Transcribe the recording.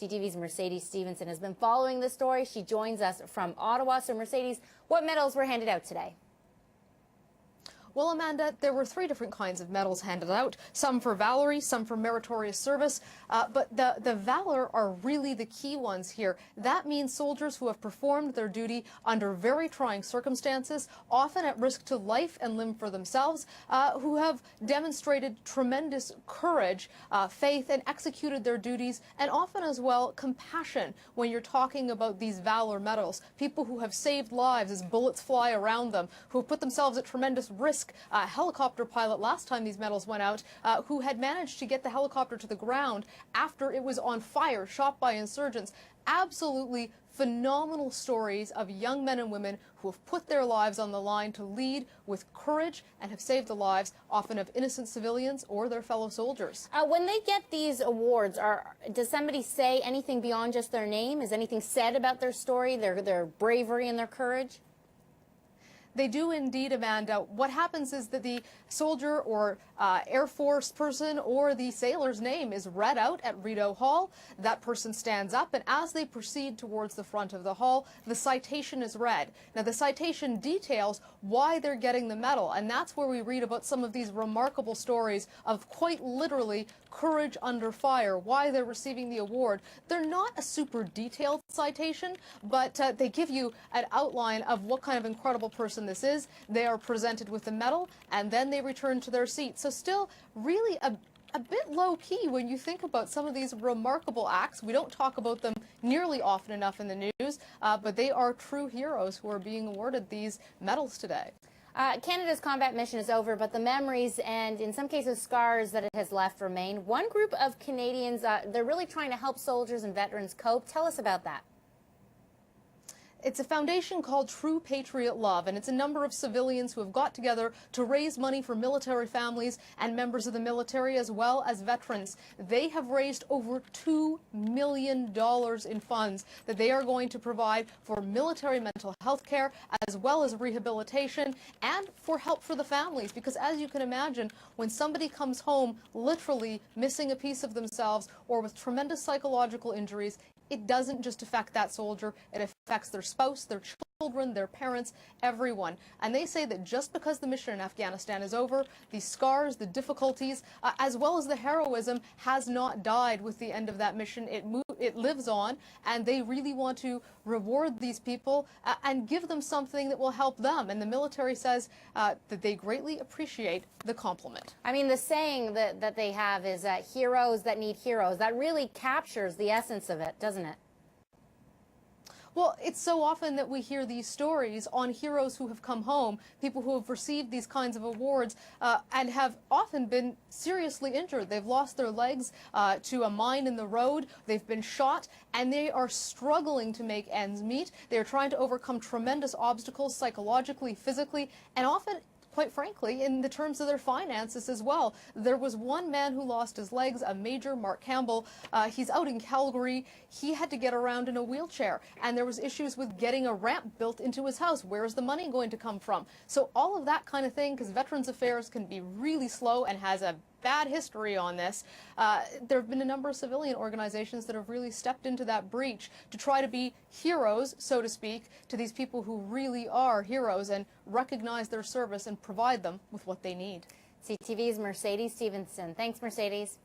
CTV's Mercedes Stephenson has been following this story. She joins us from Ottawa. So Mercedes, what medals were handed out today? Well, Amanda, there were 3 different kinds of medals handed out, some for valour, some for meritorious service, but the valour are really the key ones here. That means soldiers who have performed their duty under very trying circumstances, often at risk to life and limb for themselves, who have demonstrated tremendous courage, faith, and executed their duties, and often as well compassion when you're talking about these valour medals. People who have saved lives as bullets fly around them, who have put themselves at tremendous risk. A helicopter pilot last time these medals went out who had managed to get the helicopter to the ground after it was on fire, shot by insurgents. Absolutely phenomenal stories of young men and women who have put their lives on the line to lead with courage and have saved the lives often of innocent civilians or their fellow soldiers. When they get these awards, does somebody say anything beyond just their name? Is anything said about their story, their bravery and their courage? They do indeed, Amanda. What happens is that the soldier or Air Force person or the sailor's name is read out at Rideau Hall. That person stands up, and as they proceed towards the front of the hall, the citation is read. Now, the citation details why they're getting the medal, and that's where we read about some of these remarkable stories of quite literally courage under fire, why they're receiving the award. They're not a super detailed citation, but they give you an outline of what kind of incredible person this is. They are presented with the medal, and then they return to their seats. So still really a bit low-key when you think about some of these remarkable acts. We don't talk about them nearly often enough in the news, but they are true heroes who are being awarded these medals today. Canada's combat mission is over, but the memories and, in some cases, scars that it has left remain. One group of Canadians, they're really trying to help soldiers and veterans cope. Tell us about that. It's a foundation called True Patriot Love, and it's a number of civilians who have got together to raise money for military families and members of the military as well as veterans. They have raised over $2 million in funds that they are going to provide for military mental health care as well as rehabilitation and for help for the families, because as you can imagine, when somebody comes home literally missing a piece of themselves or with tremendous psychological injuries, it doesn't just affect that soldier, it affects their spouse, their children, their parents, everyone. And they say that just because the mission in Afghanistan is over, the scars, the difficulties, as well as the heroism has not died with the end of that mission. It lives on, and they really want to reward these people and give them something that will help them. And the military says that they greatly appreciate the compliment. I mean, the saying that they have is heroes that need heroes. That really captures the essence of it, doesn't it? Well, it's so often that we hear these stories on heroes who have come home, people who have received these kinds of awards and have often been seriously injured. They've lost their legs to a mine in the road, they've been shot, and they are struggling to make ends meet. They're trying to overcome tremendous obstacles psychologically, physically, and often, quite frankly, in the terms of their finances as well. There was one man who lost his legs, a Major Mark Campbell. He's out in Calgary. He had to get around in a wheelchair, and there was issues with getting a ramp built into his house. Where is the money going to come from? So all of that kind of thing, because Veterans Affairs can be really slow and has a bad history on this. There have been a number of civilian organizations that have really stepped into that breach to try to be heroes, so to speak, to these people who really are heroes and recognize their service and provide them with what they need. CTV's Mercedes Stephenson. Thanks, Mercedes.